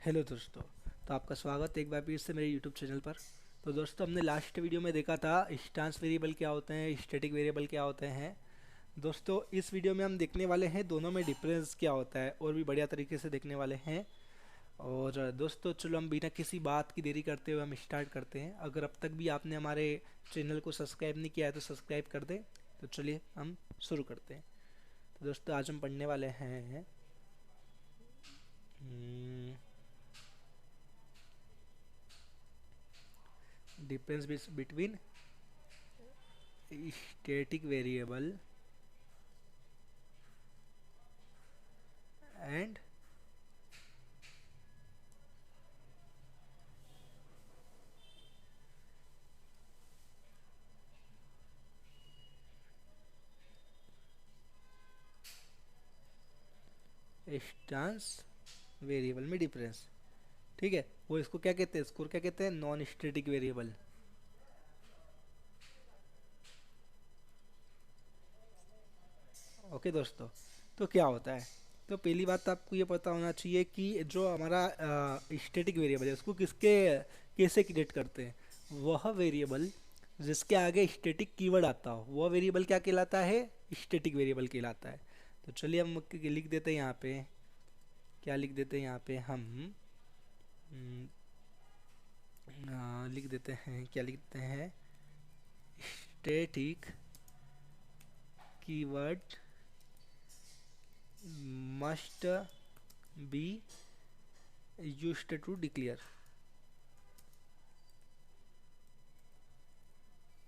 Hello दोस्तों। तो आपका स्वागत है एक बार फिर से मेरे यूट्यूब चैनल पर। तो दोस्तों, हमने लास्ट वीडियो में देखा था इंस्टेंस वेरिएबल क्या होते हैं, स्टैटिक वेरिएबल क्या होते हैं। दोस्तों, इस वीडियो में हम देखने वाले हैं दोनों में डिफरेंस क्या होता है और भी बढ़िया तरीके से देखने वाले हैं। और दोस्तों, चलो हम बिना किसी बात की देरी करते हुए हम स्टार्ट करते हैं। अगर अब तक भी आपने हमारे चैनल को सब्सक्राइब नहीं किया है तो सब्सक्राइब कर दें। तो चलिए हम शुरू करते हैं। तो दोस्तों, आज हम पढ़ने वाले हैं difference between static variable and instance variable में डिफरेंस। ठीक है, वो इसको क्या कहते हैं, इसको क्या कहते हैं, नॉन स्टैटिक वेरिएबल। ओके दोस्तों, तो क्या होता है। तो पहली बात तो आपको ये पता होना चाहिए कि जो हमारा स्टैटिक वेरिएबल है उसको किसके कैसे क्रिएट करते हैं। वह वेरिएबल जिसके आगे स्टैटिक कीवर्ड आता हो वह वेरिएबल क्या कहलाता है, स्टैटिक वेरिएबल कहलाता है। तो चलिए हम लिख देते हैं यहाँ पे, क्या लिख देते हैं यहाँ पे हम, लिख देते हैं, क्या लिखते हैं, static keyword must be used to declare।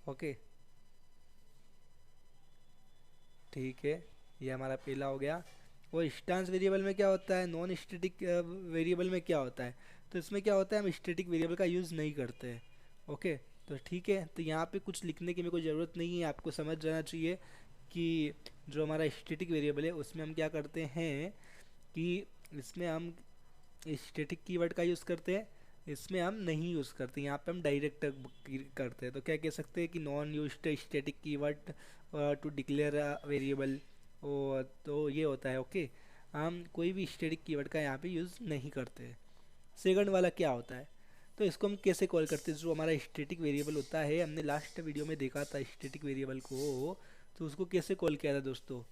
Okay, ठीक है, ये हमारा पहला हो गया। और इंस्टेंस वेरिएबल में क्या होता है, नॉन स्टैटिक वेरिएबल में क्या होता है। तो इसमें क्या होता है, हम स्टैटिक वेरिएबल का यूज़ नहीं करते हैं। ओके, तो ठीक है, तो यहाँ पे कुछ लिखने की मेरे को ज़रूरत नहीं है, आपको समझ जाना चाहिए कि जो हमारा स्टैटिक वेरिएबल है उसमें हम क्या करते हैं कि इसमें हम स्टैटिक कीवर्ड का यूज़ करते हैं, इसमें हम नहीं यूज़ करते। यहाँ पे हम डायरेक्ट करते हैं। तो क्या कह सकते हैं कि non used static keyword to declare variable. और तो ये होता है। ओके, हम कोई भी स्टैटिक कीवर्ड का यहाँ पे यूज़ नहीं करते। सेकंड वाला क्या होता है, तो इसको हम कैसे कॉल करते हैं। जो हमारा स्टैटिक वेरिएबल होता है, हमने लास्ट वीडियो में देखा था स्टैटिक वेरिएबल को, तो उसको कैसे कॉल किया था दोस्तों,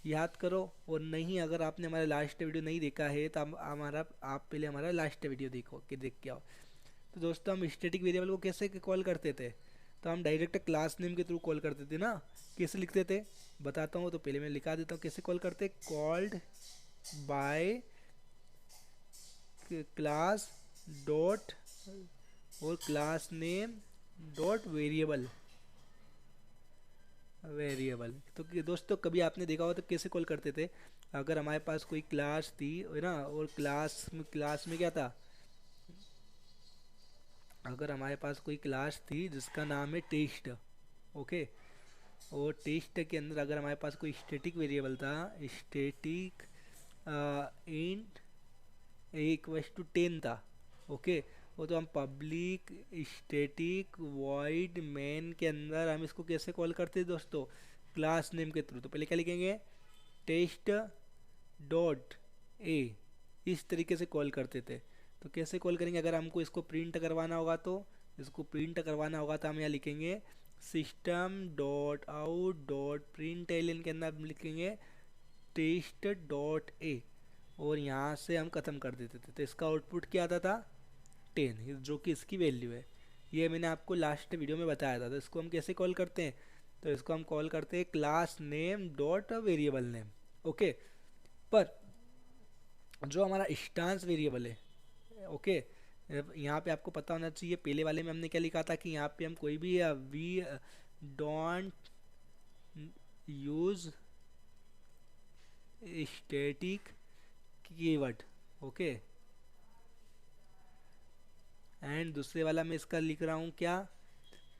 याद करो। और नहीं, अगर आपने हमारा लास्ट वीडियो नहीं देखा है तो आप पहले हमारा लास्ट वीडियो देखो कि देख के आओ। तो दोस्तों, हम स्टैटिक वेरिएबल को कैसे कॉल करते थे, तो हम डायरेक्ट क्लास नेम के थ्रू कॉल करते थे ना। कैसे लिखते थे बताता हूँ, तो पहले मैं लिखा देता हूँ कैसे कॉल करते। कॉल्ड बाय क्लास डॉट और क्लास नेम डॉट वेरिएबल। तो दोस्तों, कभी आपने देखा हो तो कैसे कॉल करते थे। अगर हमारे पास कोई क्लास थी है ना, और क्लास में क्या था, अगर हमारे पास कोई क्लास थी जिसका नाम है टेस्ट। ओके, और टेस्ट के अंदर अगर हमारे पास कोई स्टैटिक वेरिएबल था, static int a equals to 10 था। ओके, वो तो हम पब्लिक स्टैटिक वॉइड मेन के अंदर हम इसको कैसे कॉल करते हैं दोस्तों, क्लास नेम के थ्रू। तो पहले क्या लिखेंगे, टेस्ट डॉट ए, इस तरीके से कॉल करते थे। तो कैसे कॉल करेंगे, अगर हमको इसको प्रिंट करवाना होगा तो हम यहाँ लिखेंगे system dot out dot print L के अंदर हम लिखेंगे टेस्ट डॉट ए, और यहाँ से हम ख़त्म कर देते थे। तो इसका आउटपुट क्या आता था, 10, जो कि इसकी वैल्यू है। ये मैंने आपको लास्ट वीडियो में बताया था। तो इसको हम कैसे कॉल करते हैं, तो इसको हम कॉल करते हैं class name dot variable name. Okay, पर जो हमारा इंस्टेंस वेरिएबल है, ओके, यहाँ पे आपको पता होना चाहिए, पहले वाले में हमने क्या लिखा था कि यहाँ पे हम कोई भी we don't use static keyword. Okay, and दूसरे वाला में इसका लिख रहा हूँ क्या,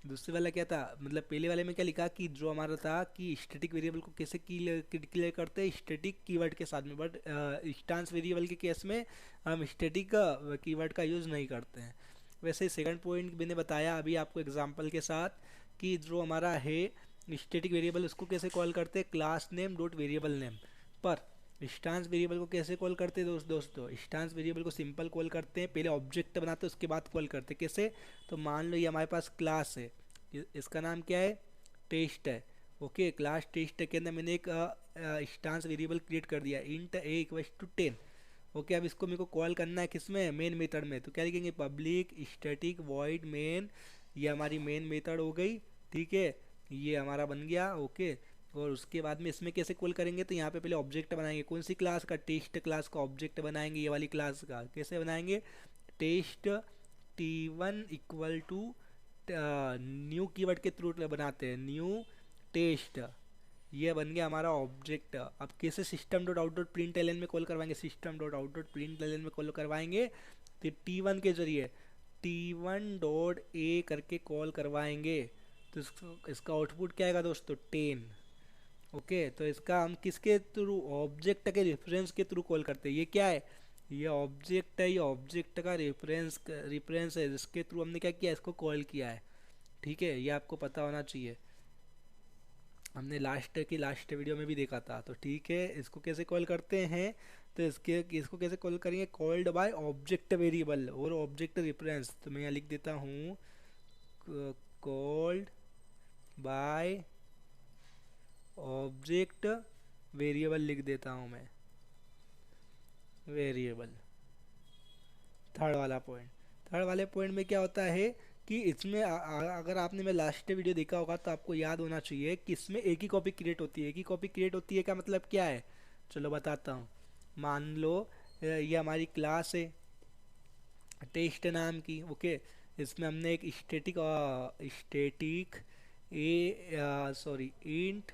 दूसरे वाला क्या था, मतलब पहले वाले में क्या लिखा कि जो हमारा था कि स्टैटिक वेरिएबल को कैसे डिक्लेयर करते हैं, स्टैटिक कीवर्ड के साथ में। बट इंस्टेंस वेरिएबल के केस में हम स्टैटिक कीवर्ड का यूज़ नहीं करते हैं। वैसे सेकंड पॉइंट मैंने बताया अभी आपको एग्जांपल के साथ कि जो हमारा है स्टैटिक वेरिएबल उसको कैसे कॉल करते हैं, class name dot variable name. पर इंस्टांस वेरिएबल को कैसे कॉल करते हैं दोस्तों, इंस्टांस वेरिएबल को सिंपल कॉल करते हैं, पहले ऑब्जेक्ट बनाते हैं उसके बाद कॉल करते हैं। कैसे, तो मान लो ये हमारे पास क्लास है, इसका नाम क्या है, टेस्ट है। ओके, क्लास टेस्ट के अंदर मैंने एक इंस्टांस वेरिएबल क्रिएट कर दिया, int a equals to 10। Okay, अब इसको मेरे को कॉल करना है किसमें, मेन मेथड में। तो क्या लिखेंगे, पब्लिक स्टैटिक वॉइड मेन, ये हमारी मेन मेथड हो गई। ठीक है, ये हमारा बन गया। ओके, और उसके बाद में इसमें कैसे कॉल करेंगे, तो यहाँ पे पहले ऑब्जेक्ट बनाएंगे, कौन सी क्लास का, टेस्ट क्लास का ऑब्जेक्ट बनाएंगे, ये वाली क्लास का। कैसे बनाएंगे, test T1 equal to new keyword के थ्रू बनाते हैं, न्यू टेस्ट, ये बन गया हमारा ऑब्जेक्ट। अब कैसे system dot out dot print L N में कॉल करवाएंगे, system dot out dot print L N में कॉल करवाएंगे, तो T1 के जरिए T1 डॉट ए करके कॉल करवाएंगे। तो इसका आउटपुट क्या आएगा दोस्तों, 10। ओके, तो इसका हम किसके थ्रू, ऑब्जेक्ट के रेफरेंस के थ्रू कॉल करते हैं। ये क्या है, ये ऑब्जेक्ट है, ये ऑब्जेक्ट का रेफरेंस है जिसके थ्रू हमने क्या किया, इसको कॉल किया है। ठीक है, ये आपको पता होना चाहिए, हमने लास्ट वीडियो में भी देखा था। तो ठीक है, इसको कैसे कॉल करते हैं, तो इसको कैसे कॉल करेंगे, कॉल्ड बाय ऑब्जेक्ट वेरिएबल और ऑब्जेक्ट रेफरेंस। तो मैं यहाँ लिख देता हूँ, कॉल्ड बाय ऑब्जेक्ट वेरिएबल लिख देता हूँ मैं, वेरिएबल। थर्ड वाले पॉइंट में क्या होता है कि इसमें अगर आपने मैं लास्ट वीडियो देखा होगा तो आपको याद होना चाहिए कि इसमें एक ही कॉपी क्रिएट होती है। एक ही कॉपी क्रिएट होती है का मतलब क्या है, चलो बताता हूँ। मान लो ये हमारी क्लास है टेस्ट नाम की। ओके, इसमें हमने एक static int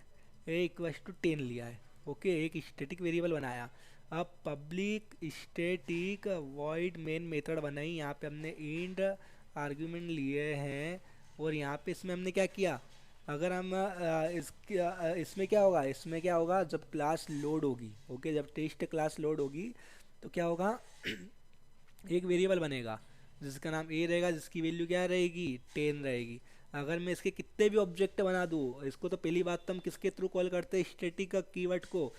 a equals to 10 लिया है। ओके, एक स्टेटिक वेरिएबल बनाया। अब public static void main method बनाई, यहाँ पे हमने इंट आर्ग्यूमेंट लिए हैं, और यहाँ पे इसमें हमने क्या किया, अगर हम इसमें क्या होगा, जब क्लास लोड होगी। ओके, जब टेस्ट क्लास लोड होगी तो क्या होगा, एक वेरिएबल बनेगा जिसका नाम ए रहेगा, जिसकी वैल्यू क्या रहेगी, 10 रहेगी। अगर मैं इसके कितने भी ऑब्जेक्ट बना दूँ, इसको तो पहली बात तो हम किसके थ्रू कॉल करते हैं, स्टैटिक का कीवर्ड को,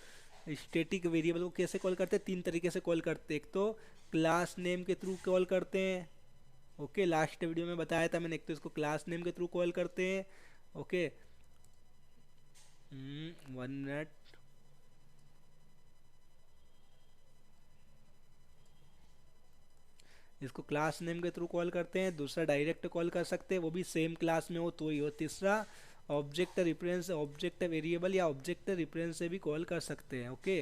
स्टैटिक वेरिएबल को कैसे कॉल करते हैं, 3 तरीके से कॉल करते हैं। एक तो क्लास नेम के थ्रू कॉल करते हैं। ओके, लास्ट वीडियो में बताया था मैंने, एक तो इसको क्लास नेम के थ्रू कॉल करते हैं। ओके, 1 मिनट, इसको क्लास नेम के थ्रू कॉल करते हैं। दूसरा डायरेक्ट कॉल कर सकते हैं, वो भी सेम क्लास में हो तो ही हो। तीसरा ऑब्जेक्ट रेफरेंस, ऑब्जेक्ट वेरिएबल या ऑब्जेक्ट रेफरेंस से भी कॉल कर सकते हैं। ओके,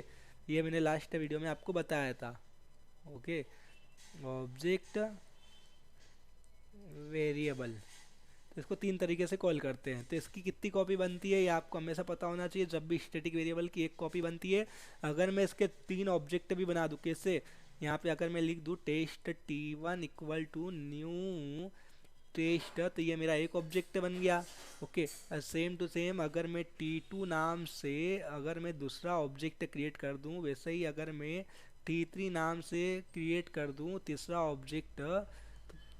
ये मैंने लास्ट वीडियो में आपको बताया था। ओके, ऑब्जेक्ट वेरिएबल, तो इसको 3 तरीके से कॉल करते हैं। तो इसकी कितनी कॉपी बनती है ये आपको हमेशा पता होना चाहिए। जब भी स्टैटिक वेरिएबल की एक कॉपी बनती है, अगर मैं इसके 3 ऑब्जेक्ट भी बना दूँ, कैसे, यहाँ पे अगर मैं लिख दूँ test T1 equal to new test, तो ये मेरा एक ऑब्जेक्ट बन गया। ओके, सेम टू सेम अगर मैं T2 नाम से अगर मैं दूसरा ऑब्जेक्ट क्रिएट कर दूँ, वैसे ही अगर मैं T3 नाम से क्रिएट कर दूँ तीसरा ऑब्जेक्ट,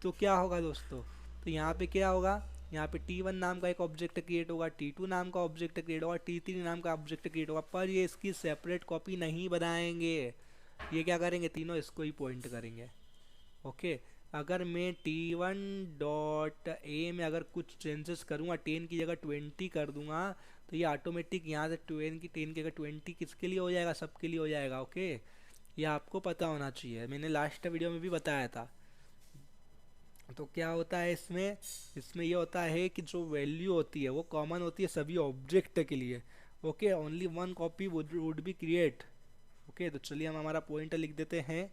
तो क्या होगा दोस्तों, तो यहाँ पे क्या होगा, यहाँ पे T1 नाम का एक ऑब्जेक्ट क्रिएट होगा, T2 नाम का ऑब्जेक्ट क्रिएट होगा, T3 नाम का ऑब्जेक्ट क्रिएट होगा, पर ये इसकी सेपरेट कॉपी नहीं बनाएंगे। ये क्या करेंगे, तीनों इसको ही पॉइंट करेंगे। ओके, अगर मैं T1 डॉट ए में अगर कुछ चेंजेस करूँगा, 10 की जगह 20 कर दूंगा, तो ये ऑटोमेटिक यहाँ से 10 की जगह 20 किसके लिए हो जाएगा, सबके लिए हो जाएगा। ओके, ये आपको पता होना चाहिए, मैंने लास्ट वीडियो में भी बताया था। तो क्या होता है इसमें ये होता है कि जो वैल्यू होती है वो कॉमन होती है सभी ऑब्जेक्ट के लिए। Okay, only 1 copy would be create. Okay, तो चलिए हम हमारा पॉइंट लिख देते हैं।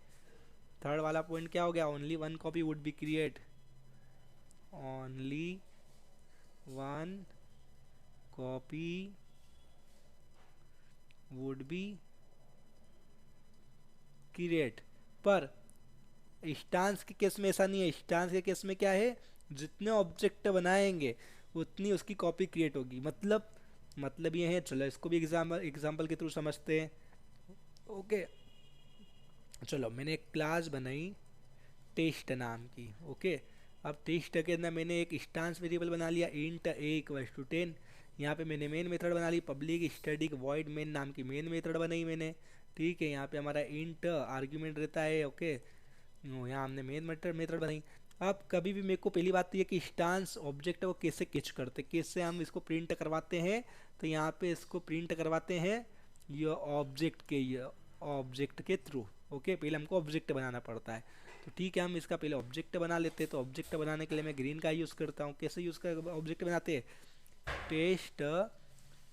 थर्ड वाला पॉइंट क्या हो गया, only 1 copy would be create, only 1 copy would be create. पर स्टांस के केस में ऐसा नहीं है। स्टांस के केस में क्या है, जितने ऑब्जेक्ट बनाएंगे उतनी उसकी कॉपी क्रिएट होगी। मतलब ये है, चलो इसको भी एग्जाम्पल के थ्रू समझते हैं। ओके, चलो मैंने एक क्लास बनाई टेस्ट नाम की। ओके, अब टेस्ट के अंदर मैंने एक स्टांस वेरिएबल बना लिया, इंट ए इक्वल्स टू 10। यहाँ पे मैंने मेन मेथड बना ली, पब्लिक स्टैटिक वॉइड मेन नाम की मेन मेथड बनाई मैंने। ठीक है, यहाँ पे हमारा इंट आर्ग्यूमेंट रहता है। ओके, यहाँ हमने मेन मेथड बनाई। अब कभी भी मेरे को पहली बात तो ये कि इंस्टांस ऑब्जेक्ट को कैसे कैच करते, कैसे हम इसको प्रिंट करवाते हैं। तो यहाँ पे इसको प्रिंट करवाते हैं ये ऑब्जेक्ट के थ्रू। ओके, पहले हमको ऑब्जेक्ट बनाना पड़ता है। तो ठीक है, हम इसका पहले ऑब्जेक्ट बना लेते हैं। तो ऑब्जेक्ट बनाने के लिए मैं ग्रीन का यूज़ करता हूँ। कैसे यूज़ कर ऑब्जेक्ट बनाते हैं, test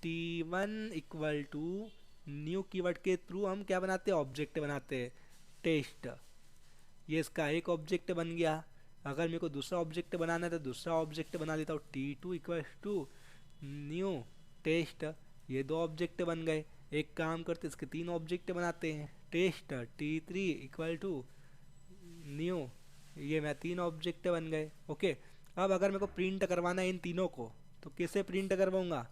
t1 equal to new keyword के थ्रू हम क्या बनाते हैं, ऑब्जेक्ट बनाते हैं टेस्ट। ये इसका एक ऑब्जेक्ट बन गया। अगर मेरे को दूसरा ऑब्जेक्ट बनाना है तो दूसरा ऑब्जेक्ट बना लेता हूँ, t2 equal to new test. ये दो ऑब्जेक्ट बन गए। एक काम करते इसके तीन ऑब्जेक्ट बनाते हैं, test t3 equal to new, ये मैं तीन ऑब्जेक्ट बन गए। ओके, अब अगर मेरे को प्रिंट करवाना है इन तीनों को, तो कैसे प्रिंट करवाऊंगा।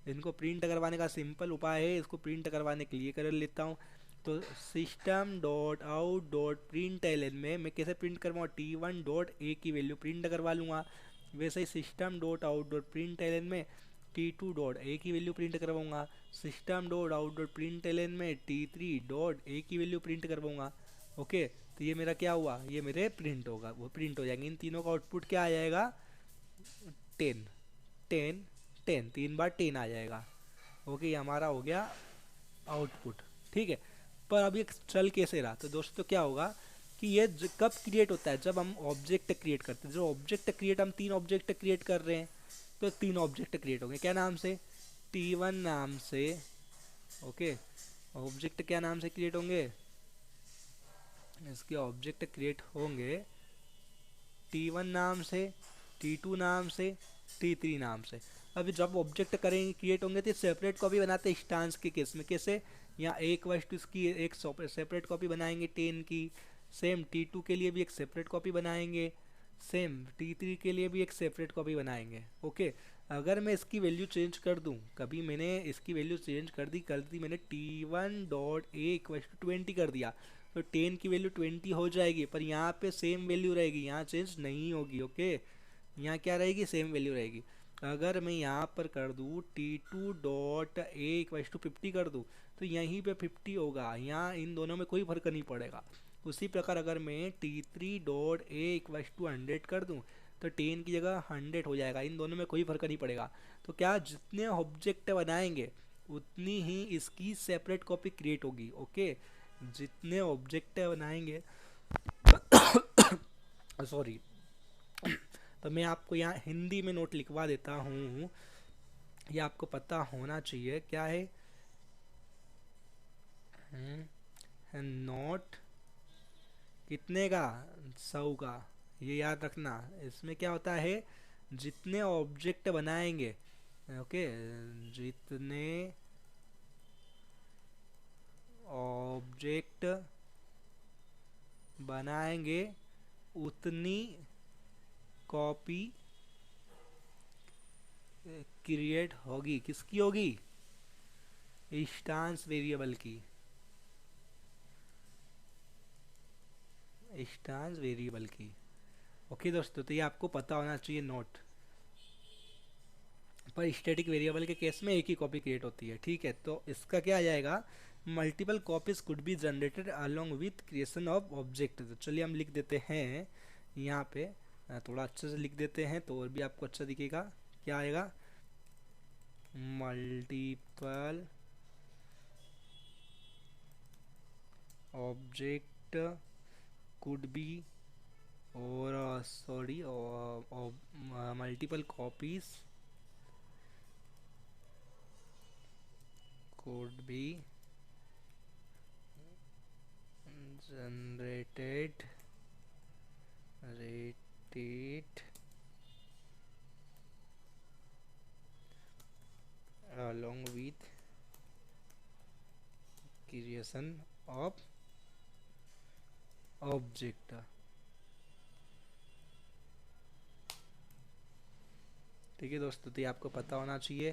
इनको प्रिंट करवाने का सिंपल उपाय है, इसको प्रिंट करवाने के लिए कर लेता हूँ। तो system dot out dot print L N में मैं कैसे प्रिंट करवाऊँ, t1 डॉट ए की वैल्यू प्रिंट करवा लूँगा। वैसे ही system dot out dot print L N में t2 डॉट ए की वैल्यू प्रिंट करवाऊँगा। System dot out dot print L N में t3 डॉट ए की वैल्यू प्रिंट करवाऊँगा। ओके, तो ये मेरा क्या हुआ, ये मेरे प्रिंट होगा, वो प्रिंट हो जाएंगे। इन तीनों का आउटपुट क्या आ जाएगा, 10 10 10, 3 बार 10 आ जाएगा। ओके, ये हमारा हो गया आउटपुट। ठीक है, पर अब ये चल कैसे रहा, तो दोस्तों क्या होगा कि ये कब क्रिएट होता है, जब हम ऑब्जेक्ट क्रिएट करते हैं। जो ऑब्जेक्ट क्रिएट, हम तीन ऑब्जेक्ट क्रिएट कर रहे हैं, तो तीन ऑब्जेक्ट क्रिएट होंगे। क्या नाम से, t1 नाम से। ओके, ऑब्जेक्ट क्या नाम से क्रिएट होंगे, इसके ऑब्जेक्ट क्रिएट होंगे t1 नाम से, t2 नाम से, t3 नाम से। अभी जब ऑब्जेक्ट करेंगे क्रिएट होंगे तो सेपरेट कॉपी बनाते हैं इंस्टांस के केस में। कैसे, यहाँ एक वस्तु इसकी एक सेपरेट कॉपी बनाएंगे 10 की, सेम t2 के लिए भी एक सेपरेट कॉपी बनाएंगे, सेम t3 के लिए भी एक सेपरेट कॉपी बनाएंगे। ओके, अगर मैं इसकी वैल्यू चेंज कर दूं, कभी मैंने इसकी वैल्यू चेंज कर दी मैंने t1 dot A equal to 20 कर दिया, तो 10 की वैल्यू 20 हो जाएगी, पर यहाँ पे सेम वैल्यू रहेगी, यहाँ चेंज नहीं होगी। ओके, यहाँ क्या रहेगी, सेम वैल्यू रहेगी। अगर मैं यहाँ पर कर दूँ t2 dot A equal to 50 कर दूँ, तो यहीं पे 50 होगा, यहाँ इन दोनों में कोई फर्क नहीं पड़ेगा। उसी प्रकार अगर मैं t3 dot A equal to 100 कर दूँ, तो 10 की जगह 100 हो जाएगा, इन दोनों में कोई फर्क नहीं पड़ेगा। तो क्या, जितने ऑब्जेक्ट बनाएंगे उतनी ही इसकी सेपरेट कॉपी क्रिएट होगी। ओके, जितने ऑब्जेक्ट बनाएंगे सॉरी, तो मैं आपको यहाँ हिंदी में नोट लिखवा देता हूँ, ये आपको पता होना चाहिए क्या है। नोट कितने का, 100 का, ये याद रखना। इसमें क्या होता है, जितने ऑब्जेक्ट बनाएंगे, ओके, जितने ऑब्जेक्ट बनाएंगे उतनी कॉपी क्रिएट होगी। किसकी होगी, इंस्टांस वेरिएबल की, इंस्टांस वेरिएबल की। ओके दोस्तों, तो ये आपको पता होना चाहिए नोट। पर स्टैटिक वेरिएबल के केस में एक ही कॉपी क्रिएट होती है। ठीक है, तो इसका क्या आ जाएगा, multiple copies could be generated along with creation of object. तो चलिए हम लिख देते हैं यहाँ पे, थोड़ा अच्छे से लिख देते हैं तो और भी आपको अच्छा दिखेगा। क्या आएगा, मल्टीपल ऑब्जेक्ट कुड बी और sorry multiple copies could be generated along with creation of object। ठीक है दोस्तों, तो ये आपको पता होना चाहिए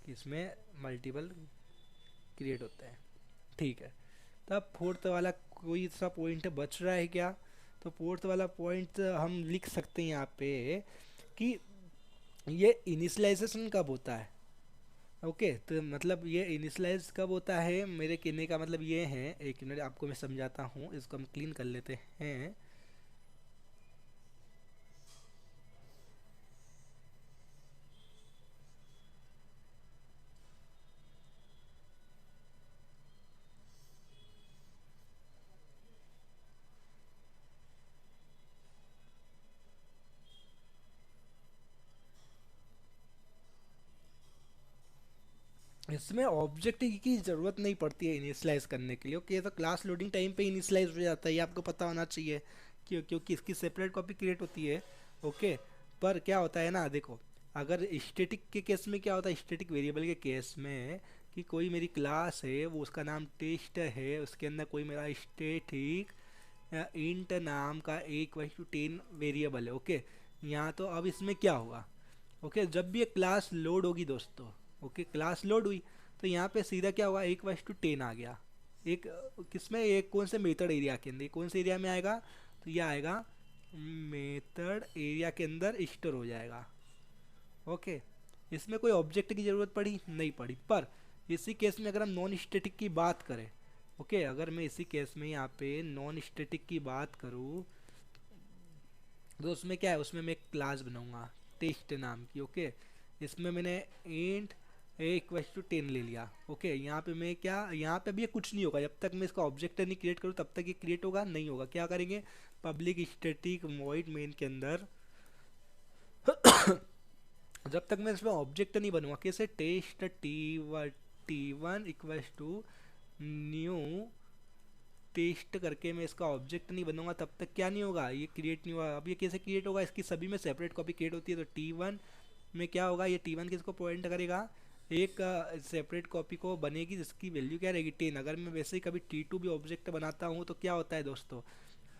कि इसमें मल्टीपल क्रिएट होते हैं। ठीक है, तब फोर्थ वाला कोई सा पॉइंट बच रहा है क्या, तो फोर्थ वाला पॉइंट हम लिख सकते हैं यहाँ पे कि ये इनिशियलाइजेशन कब होता है। ओके, तो मतलब ये इनिशलाइज कब होता है, मेरे कहने का मतलब ये है, एक मिनट आपको मैं समझाता हूँ, इसको हम क्लीन कर लेते हैं। इसमें ऑब्जेक्ट की ज़रूरत नहीं पड़ती है इनिशलाइज करने के लिए। ओके, तो क्लास लोडिंग टाइम पे इनिशलाइज हो जाता है, ये आपको पता होना चाहिए, क्योंकि इसकी सेपरेट कॉपी क्रिएट होती है। ओके, पर क्या होता है ना, देखो, अगर स्टैटिक के केस में क्या होता है, स्टैटिक वेरिएबल के केस में, कि कोई मेरी क्लास है, वो उसका नाम टेस्ट है, उसके अंदर कोई मेरा स्टैटिक इंट नाम का 1/10 वेरिएबल है। ओके, यहाँ तो अब इसमें क्या होगा, ओके, जब भी एक क्लास लोड होगी दोस्तों, ओके, क्लास लोड हुई, तो यहाँ पे सीधा क्या होगा, 1/10 आ गया। एक किसमें, एक कौन से मेथड एरिया के अंदर, कौन से एरिया में आएगा, तो ये आएगा मेथड एरिया के अंदर स्टोर हो जाएगा। ओके, इसमें कोई ऑब्जेक्ट की ज़रूरत पड़ी नहीं पड़ी। पर इसी केस में अगर हम नॉन स्टैटिक की बात करें, ओके, अगर मैं इसी केस में यहाँ पे नॉन स्टैटिक की बात करूँ, तो उसमें क्या है, उसमें मैं एक क्लास बनाऊंगा टेस्ट नाम की। ओके, इसमें मैंने इंट a=10 ले लिया। ओके, यहाँ पे मैं क्या, यहाँ पे अभी ये कुछ नहीं होगा जब तक मैं इसका ऑब्जेक्ट नहीं क्रिएट करूँ, तब तक ये क्रिएट होगा नहीं होगा। क्या करेंगे, पब्लिक स्टैटिक वॉइड मेन के अंदर जब तक मैं इसमें ऑब्जेक्ट नहीं बनूंगा, कैसे, टेस्ट t1 न्यू टेस्ट करके मैं इसका ऑब्जेक्ट नहीं बनूंगा, तब तक क्या नहीं होगा, ये क्रिएट नहीं होगा। अब ये कैसे क्रिएट होगा, इसकी सभी में सेपरेट कॉपी क्रिएट होती है, तो T1 में क्या होगा, ये T1 किसको पॉइंट करेगा, एक सेपरेट कॉपी को बनेगी जिसकी वैल्यू क्या रहेगी, 10। अगर मैं वैसे ही कभी T2 भी ऑब्जेक्ट बनाता हूँ तो क्या होता है दोस्तों,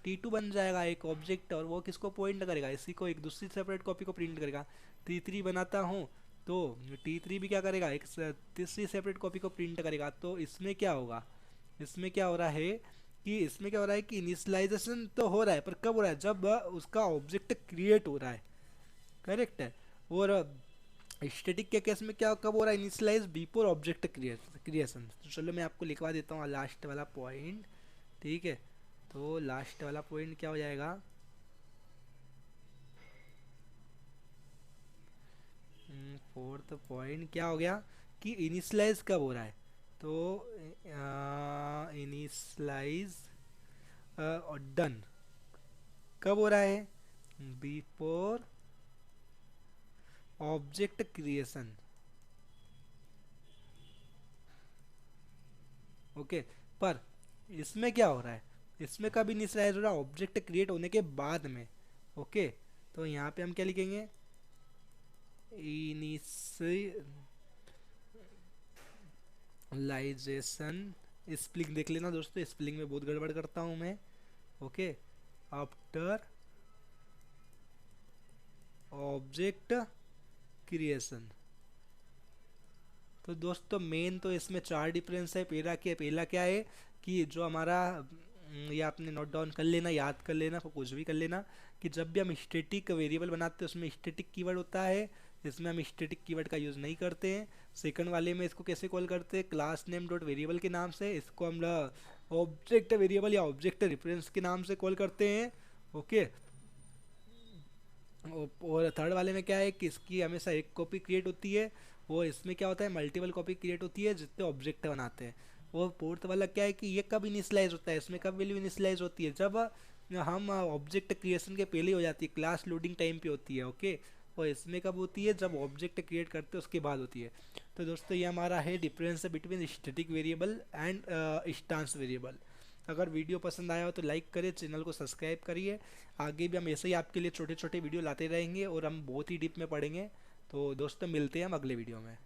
T2 बन जाएगा एक ऑब्जेक्ट, और वो किसको पॉइंट करेगा, इसी को, एक दूसरी सेपरेट कॉपी को प्रिंट करेगा। T3 बनाता हूँ तो T3 भी क्या करेगा, एक तीसरी सेपरेट कॉपी को प्रिंट करेगा। तो इसमें क्या होगा, इसमें क्या हो रहा है, कि इसमें क्या हो रहा है कि इनिशियलाइजेशन तो हो रहा है, पर कब हो रहा है, जब उसका ऑब्जेक्ट क्रिएट हो रहा है। करेक्ट है। और स्टैटिक के केस में क्या कब हो रहा है, इनिशियलाइज बिफोर ऑब्जेक्ट क्रिएशन। तो चलो मैं आपको लिखवा देता हूँ लास्ट वाला पॉइंट। ठीक है, तो लास्ट वाला पॉइंट क्या हो जाएगा, फोर्थ पॉइंट क्या हो गया, कि इनिशियलाइज कब हो रहा है, तो इनिशियलाइज और डन कब हो रहा है, बिफोर ऑब्जेक्ट क्रिएशन। ओके, पर इसमें क्या हो रहा है, इसमें कब इनिशियलाइज हो रहा है, ऑब्जेक्ट क्रिएट होने के बाद में। ओके, तो यहाँ पे हम क्या लिखेंगे, इनिशियलाइजेशन, स्पेलिंग देख लेना दोस्तों, स्पेलिंग में बहुत गड़बड़ करता हूँ मैं। Okay, after object creation. तो दोस्तों मेन तो इसमें चार डिफरेंस है। पहला क्या है, कि जो हमारा ये आपने नोट डाउन कर लेना, याद कर लेना, कुछ भी कर लेना, कि जब भी हम स्टैटिक वेरिएबल बनाते हैं उसमें स्टैटिक कीवर्ड होता है, इसमें हम स्टैटिक कीवर्ड का यूज़ नहीं करते हैं। सेकंड वाले में इसको कैसे कॉल करते हैं, क्लास नेम डॉट वेरिएबल के नाम से, इसको हम ऑब्जेक्ट वेरिएबल या ऑब्जेक्ट रेफरेंस के नाम से कॉल करते हैं। ओके, और थर्ड वाले में क्या है कि इसकी हमेशा एक कॉपी क्रिएट होती है, वो इसमें क्या होता है, मल्टीपल कॉपी क्रिएट होती है जितने ऑब्जेक्ट बनाते हैं। और फोर्थ वाला क्या है कि ये कब इनिशियलाइज होता है, इसमें कब वैल्यू इनिशियलाइज होती है, जब हम ऑब्जेक्ट क्रिएशन के पहले हो जाती है, क्लास लोडिंग टाइम पे होती है। ओके, और इसमें कब होती है, जब ऑब्जेक्ट क्रिएट करते हैं उसके बाद होती है। तो दोस्तों ये हमारा है difference between static variable and instance variable. अगर वीडियो पसंद आया हो तो लाइक करिए, चैनल को सब्सक्राइब करिए। आगे भी हम ऐसे ही आपके लिए छोटे छोटे वीडियो लाते रहेंगे और हम बहुत ही डीप में पढ़ेंगे। तो दोस्तों मिलते हैं हम अगले वीडियो में।